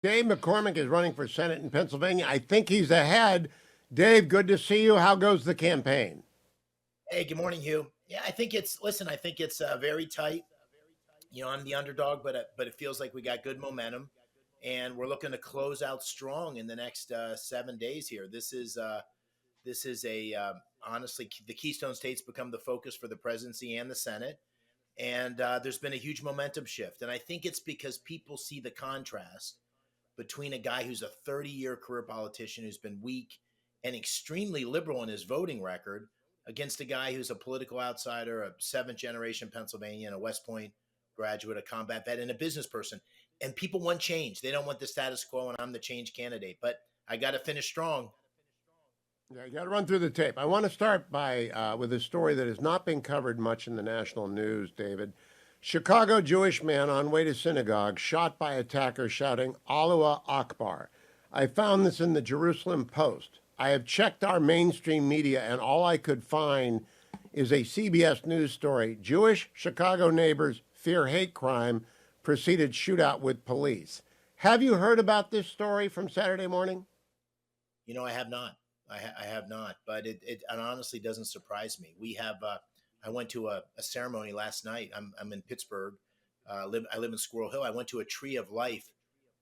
Dave McCormick is running for Senate in Pennsylvania. I think he's ahead. Dave, good to see you. How goes the campaign? Hey, good morning, Hugh. Yeah, I think it's very tight. I'm the underdog, but it feels like we got good momentum, and we're looking to close out strong in the next 7 days here. This is a honestly the Keystone States become the focus for the presidency and the Senate, and there's been a huge momentum shift, and I think it's because people see the contrast between a guy who's a 30-year career politician who's been weak and extremely liberal in his voting record against a guy who's a political outsider, a seventh generation Pennsylvanian, a West Point graduate, a combat vet, and a business person. And people want change. They don't want the status quo, and I'm the change candidate. But I got to finish strong. Yeah, you got to run through the tape. I want to start by with a story that has not been covered much in the national news, David. Chicago Jewish man on way to synagogue shot by attackers shouting Allah Akbar. I found this in the Jerusalem Post. I have checked our mainstream media, and all I could find is a CBS News story. Jewish Chicago neighbors fear hate crime, proceeded shootout with police. Have you heard about this story from Saturday morning? I have not. I have not, but it honestly doesn't surprise me. We have. I went to a ceremony last night. I'm in Pittsburgh. I live in Squirrel Hill. I went to a Tree of Life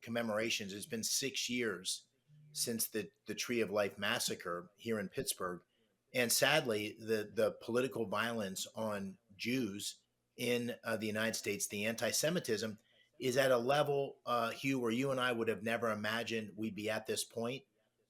commemorations. It's been 6 years since the Tree of Life massacre here in Pittsburgh, and sadly, the political violence on Jews in the United States, the anti-Semitism, is at a level, Hugh, where you and I would have never imagined we'd be at this point.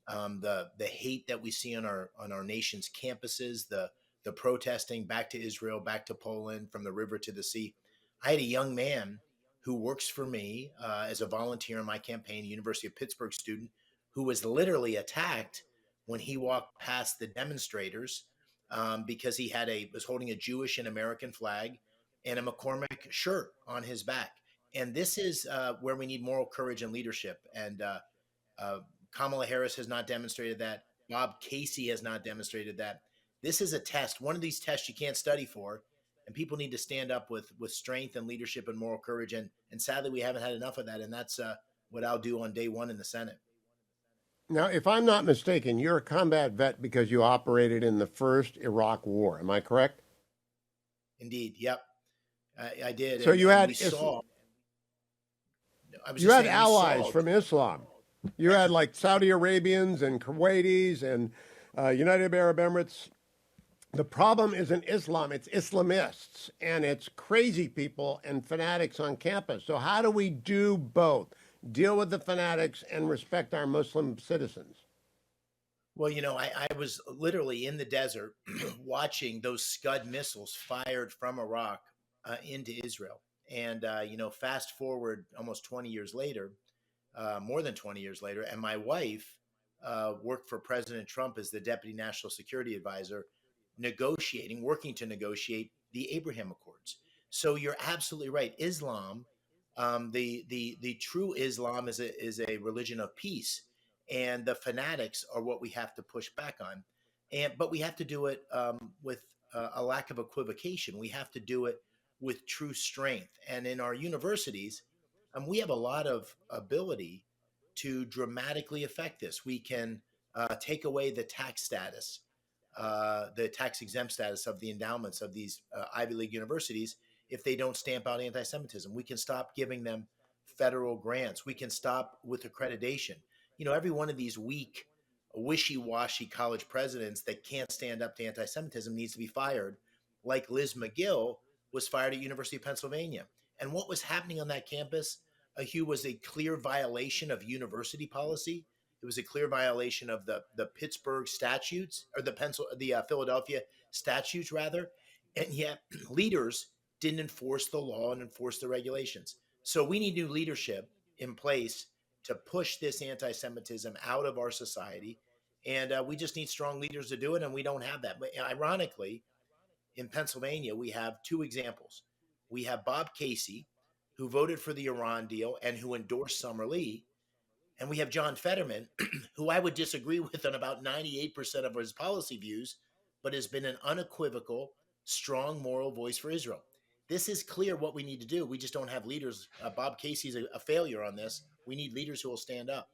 The hate that we see on our nation's campuses, the protesting back to Israel, back to Poland, from the river to the sea. I had a young man who works for me as a volunteer in my campaign, University of Pittsburgh student, who was literally attacked when he walked past the demonstrators because he was holding a Jewish and American flag and a McCormick shirt on his back. And this is where we need moral courage and leadership. And uh, Kamala Harris has not demonstrated that. Bob Casey has not demonstrated that. This is a test, one of these tests you can't study for, and people need to stand up with strength and leadership and moral courage. And sadly, we haven't had enough of that, and that's what I'll do on day one in the Senate. Now, if I'm not mistaken, you're a combat vet because you operated in the first Iraq War. Am I correct? Indeed, yep, I did, So and we saw. I was you just had saying we allies saw. from Islam. You had like Saudi Arabians and Kuwaitis and United Arab Emirates. The problem isn't Islam, it's Islamists and it's crazy people and fanatics on campus. So, how do we do both? Deal with the fanatics and respect our Muslim citizens? Well, I was literally in the desert watching those Scud missiles fired from Iraq into Israel. And, fast forward almost 20 years later, more than 20 years later, and my wife worked for President Trump as the deputy national security advisor, working to negotiate the Abraham Accords. So you're absolutely right. Islam, the true Islam is a religion of peace, and the fanatics are what we have to push back on. But we have to do it with a lack of equivocation. We have to do it with true strength. And in our universities, we have a lot of ability to dramatically affect this. We can take away the tax exempt status of the endowments of these Ivy League universities if they don't stamp out anti Semitism. We can stop giving them federal grants. We can stop with accreditation. Every one of these weak, wishy washy college presidents that can't stand up to anti Semitism needs to be fired, like Liz McGill was fired at University of Pennsylvania. And what was happening on that campus, Hugh, was a clear violation of university policy. It was a clear violation of the Pittsburgh statutes, or the Philadelphia statutes rather, and yet leaders didn't enforce the law and enforce the regulations. So we need new leadership in place to push this anti-Semitism out of our society, and we just need strong leaders to do it, and we don't have that. But ironically, in Pennsylvania, we have two examples. We have Bob Casey, who voted for the Iran deal and who endorsed Summer Lee, and we have John Fetterman, who I would disagree with on about 98% of his policy views, but has been an unequivocal, strong moral voice for Israel. This is clear what we need to do. We just don't have leaders. Bob Casey's a failure on this. We need leaders who will stand up.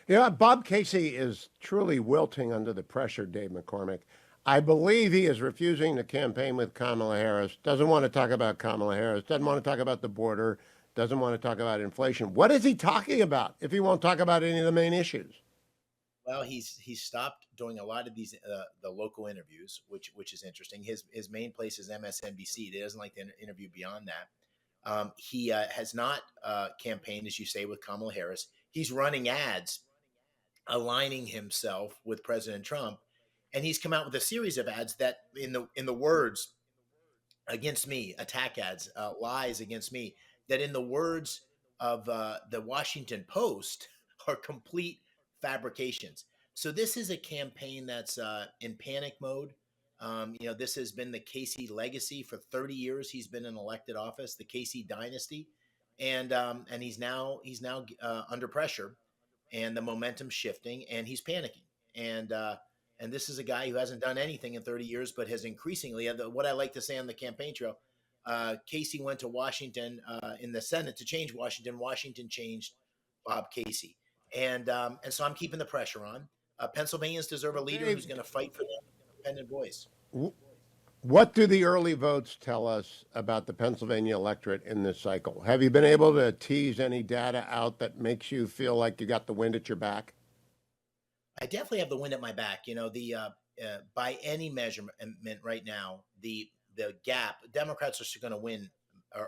Yeah, Bob Casey is truly wilting under the pressure, Dave McCormick. I believe he is refusing to campaign with Kamala Harris, doesn't want to talk about Kamala Harris, doesn't want to talk about the border, doesn't want to talk about inflation. What is he talking about if he won't talk about any of the main issues? Well, he's stopped doing a lot of these the local interviews, which is interesting. His main place is MSNBC. He doesn't like to interview beyond that. He has not campaigned, as you say, with Kamala Harris. He's running ads aligning himself with President Trump, and he's come out with a series of ads that, in the words against me, attack ads, lies against me, that in the words of the Washington Post are complete fabrications. So this is a campaign that's in panic mode. This has been the Casey legacy for 30 years. He's been in elected office, the Casey dynasty, and he's now under pressure, and the momentum shifting, and he's panicking. And this is a guy who hasn't done anything in 30 years, but has increasingly, what I like to say on the campaign trail, Casey went to Washington in the Senate to change Washington. Washington changed Bob Casey. And so I'm keeping the pressure on. Pennsylvanians deserve a Well, leader Dave, who's going to fight for them, independent voice. what do the early votes tell us about the Pennsylvania electorate in this cycle? Have you been able to tease any data out that makes you feel like you got the wind at your back? I definitely have the wind at my back. By any measurement right now, the gap, Democrats are going to win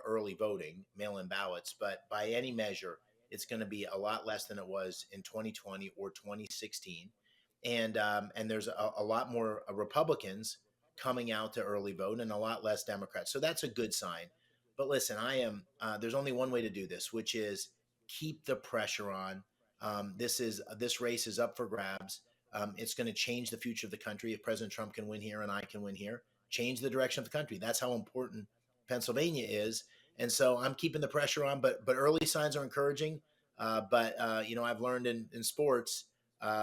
early voting, mail-in ballots, but by any measure, it's going to be a lot less than it was in 2020 or 2016, and there's a lot more Republicans coming out to early vote and a lot less Democrats. So that's a good sign. But listen, I am. There's only one way to do this, which is keep the pressure on. This race is up for grabs. It's going to change the future of the country if President Trump can win here and I can win here. Change the direction of the country. That's how important Pennsylvania is. And so I'm keeping the pressure on, but early signs are encouraging. I've learned in sports,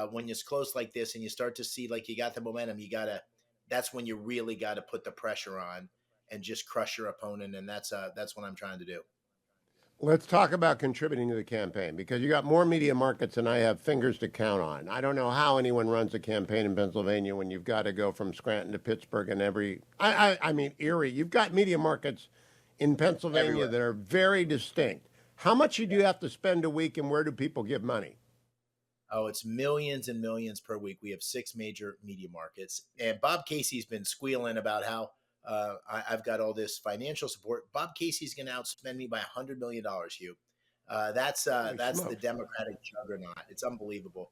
when it's close like this and you start to see like you got the momentum, that's when you really got to put the pressure on and just crush your opponent. And that's what I'm trying to do. Let's talk about contributing to the campaign because you got more media markets than I have fingers to count on. I don't know how anyone runs a campaign in Pennsylvania when you've got to go from Scranton to Pittsburgh and I mean, Erie. You've got media markets in Pennsylvania Everywhere. that are very distinct. How much do you have to spend a week and where do people give money? Oh, it's millions and millions per week. We have 6 major media markets. And Bob Casey's been squealing about how I've got all this financial support. Bob Casey's going to outspend me by $100 million, Hugh. Holy That's the smokes. Democratic juggernaut. It's unbelievable.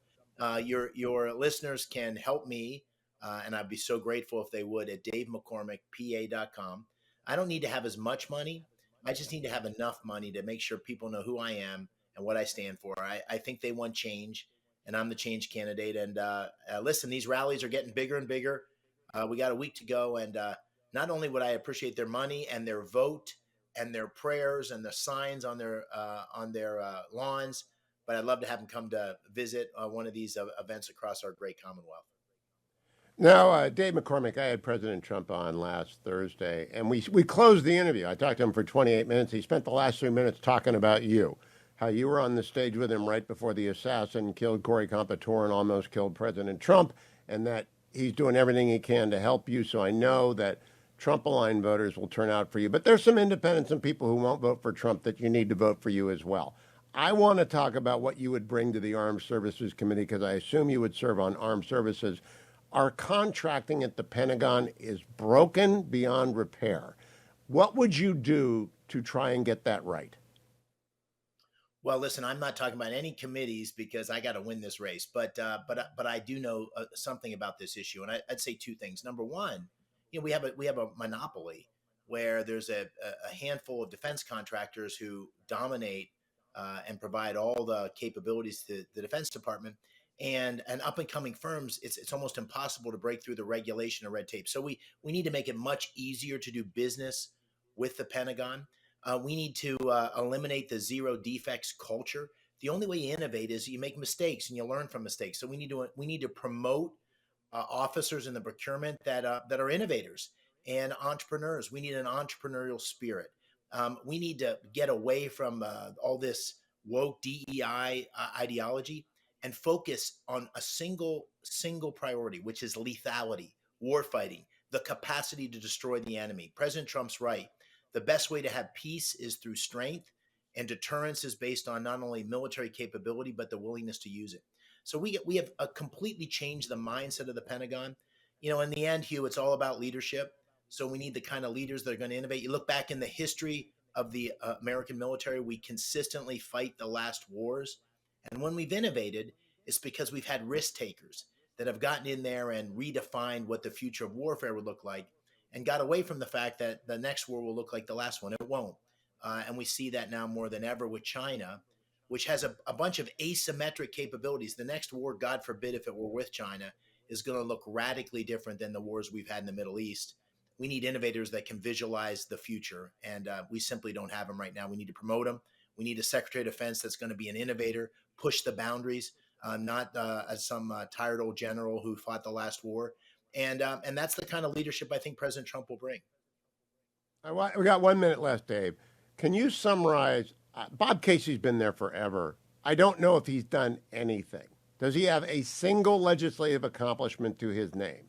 Your listeners can help me, and I'd be so grateful if they would at davemccormickpa.com. I don't need to have as much money. I just need to have enough money to make sure people know who I am and what I stand for. I think they want change, and I'm the change candidate. And listen, these rallies are getting bigger and bigger. We got a week to go, and not only would I appreciate their money and their vote and their prayers and the signs on their lawns, but I'd love to have them come to visit one of these events across our great Commonwealth. Now, Dave McCormick, I had President Trump on last Thursday, and we closed the interview. I talked to him for 28 minutes. He spent the last 3 minutes talking about you, how you were on the stage with him right before the assassin killed Corey Compatore and almost killed President Trump, and that he's doing everything he can to help you. So I know that Trump-aligned voters will turn out for you. But there's some independents and people who won't vote for Trump that you need to vote for you as well. I want to talk about what you would bring to the Armed Services Committee because I assume you would serve on armed services. Our contracting at the Pentagon is broken beyond repair. What would you do to try and get that right? Well, listen, I'm not talking about any committees because I got to win this race, but I do know something about this issue, and I'd say 2 things. Number one, we have a monopoly where there's a handful of defense contractors who dominate and provide all the capabilities to the Defense Department, and up and coming firms. It's almost impossible to break through the regulation or red tape. So we need to make it much easier to do business with the Pentagon. We need to eliminate the zero defects culture. The only way you innovate is you make mistakes and you learn from mistakes. So we need to promote officers in the procurement that are innovators and entrepreneurs. We need an entrepreneurial spirit. We need to get away from all this woke DEI ideology and focus on a single priority, which is lethality, war fighting, the capacity to destroy the enemy. President Trump's right. The best way to have peace is through strength, and deterrence is based on not only military capability but the willingness to use it. So we have completely changed the mindset of the Pentagon. In the end, Hugh, it's all about leadership. So we need the kind of leaders that are going to innovate. You look back in the history of the American military, we consistently fight the last wars. And when we've innovated, it's because we've had risk takers that have gotten in there and redefined what the future of warfare would look like and got away from the fact that the next war will look like the last one. It won't. And we see that now more than ever with China, which has a bunch of asymmetric capabilities. The next war, God forbid, if it were with China, is going to look radically different than the wars we've had in the Middle East. We need innovators that can visualize the future, and we simply don't have them right now. We need to promote them. We need a Secretary of Defense that's going to be an innovator, push the boundaries, not as some tired old general who fought the last war. And that's the kind of leadership I think President Trump will bring. We got 1 minute left, Dave. Can you summarize? Bob Casey's been there forever. I don't know if he's done anything. Does he have a single legislative accomplishment to his name?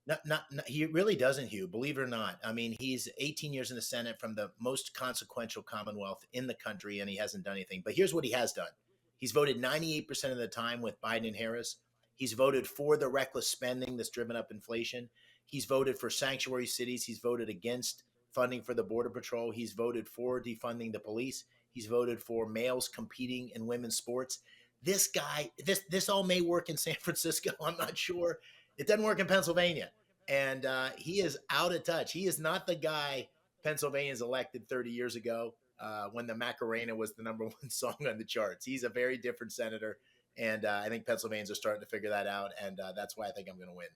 Not, he really doesn't, Hugh, believe it or not. I mean, he's 18 years in the Senate from the most consequential Commonwealth in the country, and he hasn't done anything. But here's what he has done. He's voted 98% of the time with Biden and Harris. He's voted for the reckless spending that's driven up inflation. He's voted for sanctuary cities. He's voted against funding for the Border Patrol. He's voted for defunding the police. He's voted for males competing in women's sports. This guy, this all may work in San Francisco. I'm not sure. It doesn't work in Pennsylvania. And he is out of touch. He is not the guy Pennsylvanians elected 30 years ago when the Macarena was the number one song on the charts. He's a very different senator. And I think Pennsylvanians are starting to figure that out. And that's why I think I'm going to win.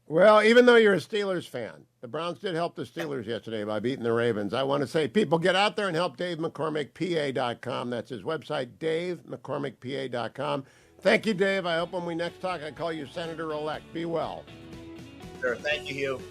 Well, even though you're a Steelers fan, the Browns did help the Steelers yesterday by beating the Ravens. I want to say, people, get out there and help Dave McCormick, PA.com. That's his website, DaveMcCormickPA.com. Thank you, Dave. I hope when we next talk, I call you Senator-elect. Be well. Sure. Thank you, Hugh.